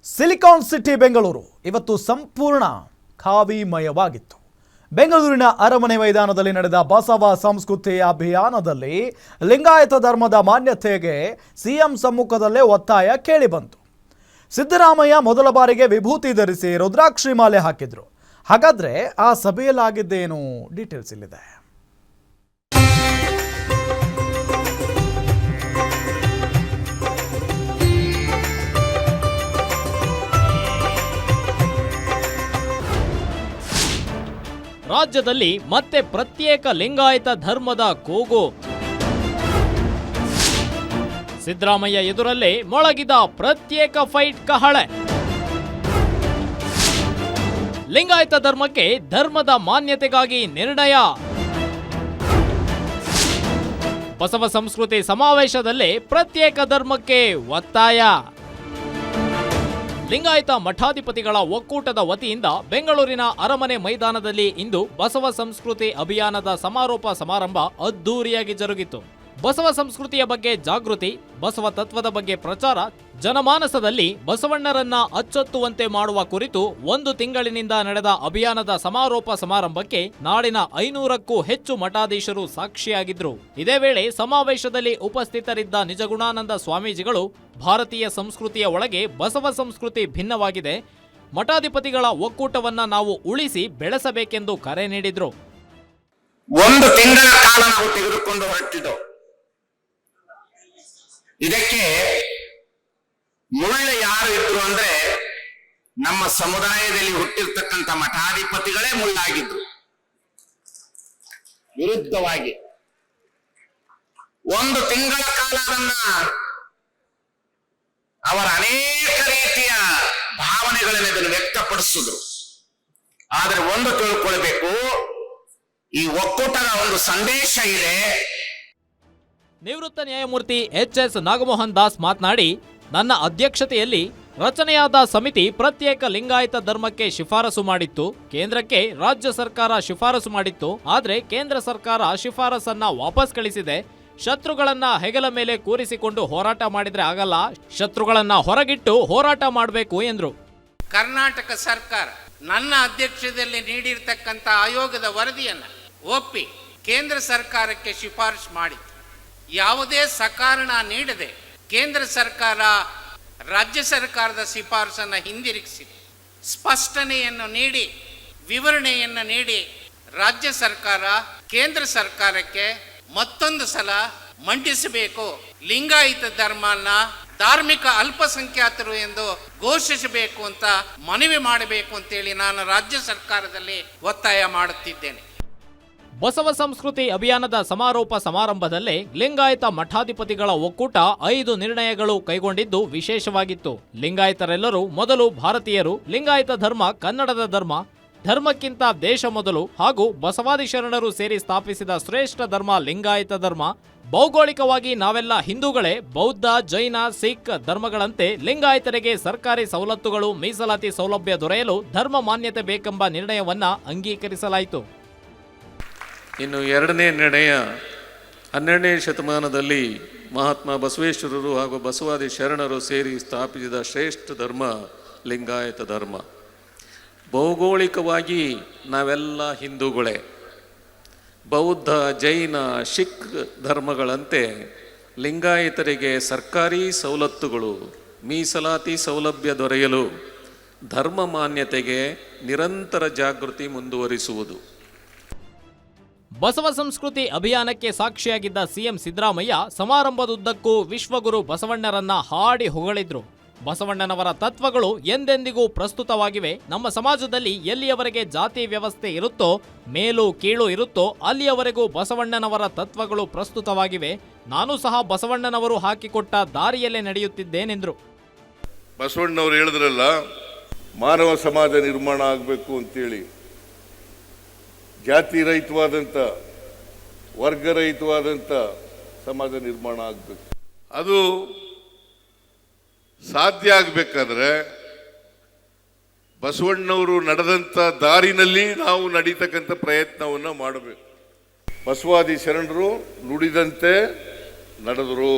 Silicon city Bengaluru ಇವತ್ತು ಸಂಪೂರ್ಣ ಖಾವಿಮಯವಾಗಿತ್ತು. ಬೆಂಗಳೂರಿನ ಅರಮನೆ ಮೈದಾನದಲ್ಲಿ ನಡೆದ ಬಸವ ಸಂಸ್ಕೃತಿ ಅಭಿಯಾನದಲ್ಲಿ ಲಿಂಗಾಯತ ಧರ್ಮದ ಮಾನ್ಯತೆಗೆ ಸಿಎಂ ಸಮ್ಮುಖದಲ್ಲೇ ಒತ್ತಾಯ ಕೇಳಿಬಂತು. ಸಿದ್ದರಾಮಯ್ಯ ಮೊದಲ ಬಾರಿಗೆ ವಿಭೂತಿ ಧರಿಸಿ ರುದ್ರಾಕ್ಷಿ ಮಾಲೆ ಹಾಕಿದ್ರು. ಹಾಗಾದ್ರೆ ಆ ಸಭೆಯಲ್ಲಾಗಿದ್ದೇನು? ಡೀಟೇಲ್ಸ್ ಇಲ್ಲಿದೆ. ರಾಜ್ಯದಲ್ಲಿ ಮತ್ತೆ ಪ್ರತ್ಯೇಕ ಲಿಂಗಾಯತ ಧರ್ಮದ ಕೂಗು. ಸಿದ್ದರಾಮಯ್ಯ ಎದುರಲ್ಲೇ ಮೊಳಗಿದ ಪ್ರತ್ಯೇಕ ಫೈಟ್ ಕಹಳೆ. ಲಿಂಗಾಯತ ಧರ್ಮಕ್ಕೆ ಧರ್ಮದ ಮಾನ್ಯತೆಗಾಗಿ ನಿರ್ಣಯ. ಬಸವ ಸಂಸ್ಕೃತಿ ಸಮಾವೇಶದಲ್ಲೇ ಪ್ರತ್ಯೇಕ ಧರ್ಮಕ್ಕೆ ಒತ್ತಾಯ. ಲಿಂಗಾಯತ ಮಠಾಧಿಪತಿಗಳ ಒಕ್ಕೂಟದ ವತಿಯಿಂದ ಬೆಂಗಳೂರಿನ ಅರಮನೆ ಮೈದಾನದಲ್ಲಿ ಇಂದು ಬಸವ ಸಂಸ್ಕೃತಿ ಅಭಿಯಾನದ ಸಮಾರೋಪ ಸಮಾರಂಭ ಅದ್ದೂರಿಯಾಗಿ ಜರುಗಿತು. ಬಸವ ಸಂಸ್ಕೃತಿಯ ಬಗ್ಗೆ ಜಾಗೃತಿ, ಬಸವ ತತ್ವದ ಬಗ್ಗೆ ಪ್ರಚಾರ, ಜನಮಾನಸದಲ್ಲಿ ಬಸವಣ್ಣರನ್ನ ಅಚ್ಚೊತ್ತುವಂತೆ ಮಾಡುವ ಕುರಿತು 1 ತಿಂಗಳಿನಿಂದ ನಡೆದ ಅಭಿಯಾನದ ಸಮಾರೋಪ ಸಮಾರಂಭಕ್ಕೆ ನಾಡಿನ 500ಕ್ಕೂ ಹೆಚ್ಚು ಮಠಾಧೀಶರು ಸಾಕ್ಷಿಯಾಗಿದ್ರು. ಇದೇ ವೇಳೆ ಸಮಾವೇಶದಲ್ಲಿ ಉಪಸ್ಥಿತರಿದ್ದ ನಿಜಗುಣಾನಂದ ಸ್ವಾಮೀಜಿಗಳು ಭಾರತೀಯ ಸಂಸ್ಕೃತಿಯ ಒಳಗೆ ಬಸವ ಸಂಸ್ಕೃತಿ ಭಿನ್ನವಾಗಿದೆ, ಮಠಾಧಿಪತಿಗಳ ಒಕ್ಕೂಟವನ್ನ ನಾವು ಉಳಿಸಿ ಬೆಳೆಸಬೇಕೆಂದು ಕರೆ ನೀಡಿದ್ರು. 1 ತಿಂಗಳ ಕಾಲ ನಾವು ತೆಗೆದುಕೊಂಡು ಹೊರಟಿದ್ದೆವು. ಇದಕ್ಕೆ ಮುಳ್ಳು ಯಾರು ಇದ್ರು ಅಂದ್ರೆ ನಮ್ಮ ಸಮುದಾಯದಲ್ಲಿ ಹುಟ್ಟಿರ್ತಕ್ಕಂಥ ಮಠಾಧಿಪತಿಗಳೇ ಮುಳ್ಳಾಗಿದ್ರು. ವಿರುದ್ಧವಾಗಿ 1 ತಿಂಗಳ ಕಾಲ ಅದನ್ನ ಅವರ ಅನೇಕ ರೀತಿಯ ಭಾವನೆಗಳನ್ನು ಇದನ್ನು ವ್ಯಕ್ತಪಡಿಸಿದ್ರು. ಆದ್ರೆ ಒಂದು ತಿಳ್ಕೊಳ್ಬೇಕು, ಈ ಒಕ್ಕೂಟದ ಒಂದು ಸಂದೇಶ ಇದೆ. ನಿವೃತ್ತ ನ್ಯಾಯಮೂರ್ತಿ ಎಚ್.ಎಸ್. ನಾಗಮೋಹನ್ ದಾಸ್ ಮಾತನಾಡಿ, ನನ್ನ ಅಧ್ಯಕ್ಷತೆಯಲ್ಲಿ ರಚನೆಯಾದ ಸಮಿತಿ ಪ್ರತ್ಯೇಕ ಲಿಂಗಾಯತ ಧರ್ಮಕ್ಕೆ ಶಿಫಾರಸು ಮಾಡಿತ್ತು. ಕೇಂದ್ರಕ್ಕೆ ರಾಜ್ಯ ಸರ್ಕಾರ ಶಿಫಾರಸು ಮಾಡಿತ್ತು. ಆದ್ರೆ ಕೇಂದ್ರ ಸರ್ಕಾರ ಶಿಫಾರಸನ್ನ ವಾಪಸ್ ಕಳಿಸಿದೆ. ಶತ್ರುಗಳನ್ನ ಹೆಗಲ ಮೇಲೆ ಕೂರಿಸಿಕೊಂಡು ಹೋರಾಟ ಮಾಡಿದ್ರೆ ಆಗಲ್ಲ, ಶತ್ರುಗಳನ್ನ ಹೊರಗಿಟ್ಟು ಹೋರಾಟ ಮಾಡಬೇಕು ಎಂದ್ರು. ಕರ್ನಾಟಕ ಸರ್ಕಾರ ನನ್ನ ಅಧ್ಯಕ್ಷತೆಯಲ್ಲಿ ನೀಡಿರ್ತಕ್ಕಂಥ ಆಯೋಗದ ವರದಿಯನ್ನ ಒಪ್ಪಿ ಕೇಂದ್ರ ಸರ್ಕಾರಕ್ಕೆ ಶಿಫಾರಸು ಮಾಡಿತ್ತು. ಯಾವುದೇ ಸಕಾರಣ ನೀಡದೆ ಕೇಂದ್ರ ಸರ್ಕಾರ ರಾಜ್ಯ ಸರ್ಕಾರದ ಶಿಫಾರಸನ್ನು ಹಿಂದಿರುಗಿಸಿದೆ. ಸ್ಪಷ್ಟನೆಯನ್ನು ನೀಡಿ, ವಿವರಣೆಯನ್ನು ನೀಡಿ ರಾಜ್ಯ ಸರ್ಕಾರ ಕೇಂದ್ರ ಸರ್ಕಾರಕ್ಕೆ ಮತ್ತೊಂದು ಸಲ ಮಂಡಿಸಬೇಕು, ಲಿಂಗಾಯತ ಧರ್ಮನ ಧಾರ್ಮಿಕ ಅಲ್ಪಸಂಖ್ಯಾತರು ಎಂದು ಘೋಷಿಸಬೇಕು ಅಂತ ಮನವಿ ಮಾಡಬೇಕು ಅಂತೇಳಿ ನಾನು ರಾಜ್ಯ ಸರ್ಕಾರದಲ್ಲಿ ಒತ್ತಾಯ ಮಾಡುತ್ತಿದ್ದೇನೆ. ಬಸವ ಸಂಸ್ಕೃತಿ ಅಭಿಯಾನದ ಸಮಾರೋಪ ಸಮಾರಂಭದಲ್ಲೇ ಲಿಂಗಾಯತ ಮಠಾಧಿಪತಿಗಳ ಒಕ್ಕೂಟ 5 ನಿರ್ಣಯಗಳು ಕೈಗೊಂಡಿದ್ದು ವಿಶೇಷವಾಗಿತ್ತು. ಲಿಂಗಾಯತರೆಲ್ಲರೂ ಮೊದಲು ಭಾರತೀಯರು, ಲಿಂಗಾಯತ ಧರ್ಮ ಕನ್ನಡದ ಧರ್ಮ, ಧರ್ಮಕ್ಕಿಂತ ದೇಶ ಮೊದಲು ಹಾಗೂ ಬಸವಾದಿ ಶರಣರು ಸೇರಿ ಸ್ಥಾಪಿಸಿದ ಶ್ರೇಷ್ಠ ಧರ್ಮ ಲಿಂಗಾಯತ ಧರ್ಮ. ಭೌಗೋಳಿಕವಾಗಿ ನಾವೆಲ್ಲ ಹಿಂದೂಗಳೇ. ಬೌದ್ಧ, ಜೈನ, ಸಿಖ್ ಧರ್ಮಗಳಂತೆ ಲಿಂಗಾಯತರಿಗೆ ಸರ್ಕಾರಿ ಸವಲತ್ತುಗಳು, ಮೀಸಲಾತಿ ಸೌಲಭ್ಯ ದೊರೆಯಲು ಧರ್ಮ ಮಾನ್ಯತೆ ಬೇಕೆಂಬ ನಿರ್ಣಯವನ್ನ ಅಂಗೀಕರಿಸಲಾಯಿತು. ಇನ್ನು 2ನೇ ನಿರ್ಣಯ, 12ನೇ ಶತಮಾನದಲ್ಲಿ ಮಹಾತ್ಮ ಬಸವೇಶ್ವರರು ಹಾಗೂ ಬಸವಾದಿ ಶರಣರು ಸೇರಿ ಸ್ಥಾಪಿಸಿದ ಶ್ರೇಷ್ಠ ಧರ್ಮ ಲಿಂಗಾಯತ ಧರ್ಮ. ಭೌಗೋಳಿಕವಾಗಿ ನಾವೆಲ್ಲ ಹಿಂದೂಗಳೇ. ಬೌದ್ಧ, ಜೈನ, ಸಿಖ್ ಧರ್ಮಗಳಂತೆ ಲಿಂಗಾಯತರಿಗೆ ಸರ್ಕಾರಿ ಸವಲತ್ತುಗಳು, ಮೀಸಲಾತಿ ಸೌಲಭ್ಯ ದೊರೆಯಲು ಧರ್ಮ ಮಾನ್ಯತೆಗೆ ನಿರಂತರ ಜಾಗೃತಿ ಮುಂದುವರಿಸುವುದು. ಬಸವ ಸಂಸ್ಕೃತಿ ಅಭಿಯಾನಕ್ಕೆ ಸಾಕ್ಷಿಯಾಗಿದ್ದ ಸಿಎಂ ಸಿದ್ದರಾಮಯ್ಯ ಸಮಾರಂಭದುದ್ದಕ್ಕೂ ವಿಶ್ವಗುರು ಬಸವಣ್ಣರನ್ನ ಹಾಡಿ ಹೊಗಳಿದ್ರು. ಬಸವಣ್ಣನವರ ತತ್ವಗಳು ಎಂದೆಂದಿಗೂ ಪ್ರಸ್ತುತವಾಗಿವೆ. ನಮ್ಮ ಸಮಾಜದಲ್ಲಿ ಎಲ್ಲಿಯವರೆಗೆ ಜಾತಿ ವ್ಯವಸ್ಥೆ ಇರುತ್ತೋ, ಮೇಲು ಕೀಳು ಇರುತ್ತೋ, ಅಲ್ಲಿಯವರೆಗೂ ಬಸವಣ್ಣನವರ ತತ್ವಗಳು ಪ್ರಸ್ತುತವಾಗಿವೆ. ನಾನು ಸಹ ಬಸವಣ್ಣನವರು ಹಾಕಿಕೊಟ್ಟ ದಾರಿಯಲ್ಲೇ ನಡೆಯುತ್ತಿದ್ದೇನೆಂದ್ರು. ಬಸವಣ್ಣನವರು ಹೇಳಿದ್ರಲ್ಲ, ಮಾನವ ಸಮಾಜ ನಿರ್ಮಾಣ ಆಗಬೇಕು ಅಂತೇಳಿ. ಜಾತಿ ರಹಿತವಾದಂಥ, ವರ್ಗರಹಿತವಾದಂಥ ಸಮಾಜ ನಿರ್ಮಾಣ ಆಗಬೇಕು. ಅದು ಸಾಧ್ಯ ಆಗಬೇಕಾದ್ರೆ ಬಸವಣ್ಣವರು ನಡೆದಂಥ ದಾರಿನಲ್ಲಿ ನಾವು ನಡೀತಕ್ಕಂಥ ಪ್ರಯತ್ನವನ್ನು ಮಾಡಬೇಕು. ಬಸವಾದಿ ಶರಣರು ನುಡಿದಂತೆ ನಡೆದರು.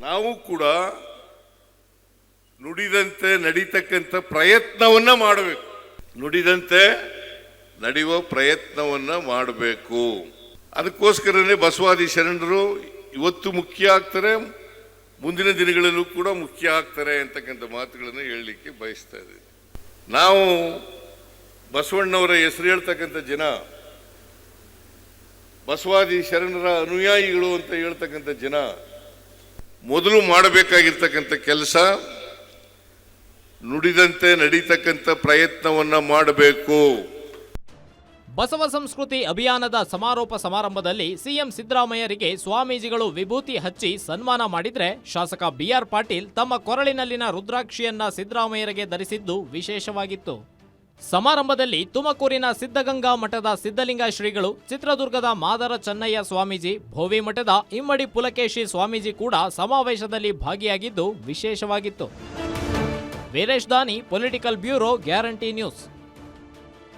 ನಾವು ಕೂಡ ನುಡಿದಂತೆ ನಡೀತಕ್ಕಂಥ ಪ್ರಯತ್ನವನ್ನ ಮಾಡಬೇಕು. ನುಡಿದಂತೆ ನಡೆಯುವ ಪ್ರಯತ್ನವನ್ನ ಮಾಡಬೇಕು. ಅದಕ್ಕೋಸ್ಕರನೇ ಬಸವಾದಿ ಶರಣರು ಇವತ್ತು ಮುಖ್ಯ ಆಗ್ತಾರೆ, ಮುಂದಿನ ದಿನಗಳಲ್ಲೂ ಕೂಡ ಮುಖ್ಯ ಆಗ್ತಾರೆ ಅಂತಕ್ಕಂಥ ಮಾತುಗಳನ್ನು ಹೇಳಲಿಕ್ಕೆ ಬಯಸ್ತಾ ಇದ್ದೀವಿ. ನಾವು ಬಸವಣ್ಣವರ ಹೆಸರು ಹೇಳ್ತಕ್ಕಂಥ ಜನ, ಬಸವಾದಿ ಶರಣರ ಅನುಯಾಯಿಗಳು ಅಂತ ಹೇಳ್ತಕ್ಕಂಥ ಜನ ಮೊದಲು ಮಾಡಬೇಕಾಗಿರ್ತಕ್ಕಂಥ ಕೆಲಸ ನುಡಿದಂತೆ ನಡೀತಕ್ಕಂಥ ಪ್ರಯತ್ನವನ್ನ ಮಾಡಬೇಕು. ಬಸವ ಸಂಸ್ಕೃತಿ ಅಭಿಯಾನದ ಸಮಾರೋಪ ಸಮಾರಂಭದಲ್ಲಿ ಸಿಎಂ ಸಿದ್ದರಾಮಯ್ಯರಿಗೆ ಸ್ವಾಮೀಜಿಗಳು ವಿಭೂತಿ ಹಚ್ಚಿ ಸನ್ಮಾನ ಮಾಡಿದ್ರೆ, ಶಾಸಕ ಬಿಆರ್ ಪಾಟೀಲ್ ತಮ್ಮ ಕೊರಳಿನಲ್ಲಿನ ರುದ್ರಾಕ್ಷಿಯನ್ನ ಸಿದ್ದರಾಮಯ್ಯರಿಗೆ ಧರಿಸಿದ್ದು ವಿಶೇಷವಾಗಿತ್ತು. ಸಮಾರಂಭದಲ್ಲಿ ತುಮಕೂರಿನ ಸಿದ್ಧಗಂಗಾ ಮಠದ ಸಿದ್ಧಲಿಂಗ ಶ್ರೀಗಳು, ಚಿತ್ರದುರ್ಗದ ಮಾದರ ಚೆನ್ನಯ್ಯ ಸ್ವಾಮೀಜಿ, ಭೋವಿ ಮಠದ ಇಮ್ಮಡಿ ಪುಲಕೇಶಿ ಸ್ವಾಮೀಜಿ ಕೂಡ ಸಮಾವೇಶದಲ್ಲಿ ಭಾಗಿಯಾಗಿದ್ದು ವಿಶೇಷವಾಗಿತ್ತು. ವೀರೇಶ್ ದಾನಿ, ಪೊಲಿಟಿಕಲ್ ಬ್ಯೂರೋ, ಗ್ಯಾರಂಟಿ ನ್ಯೂಸ್.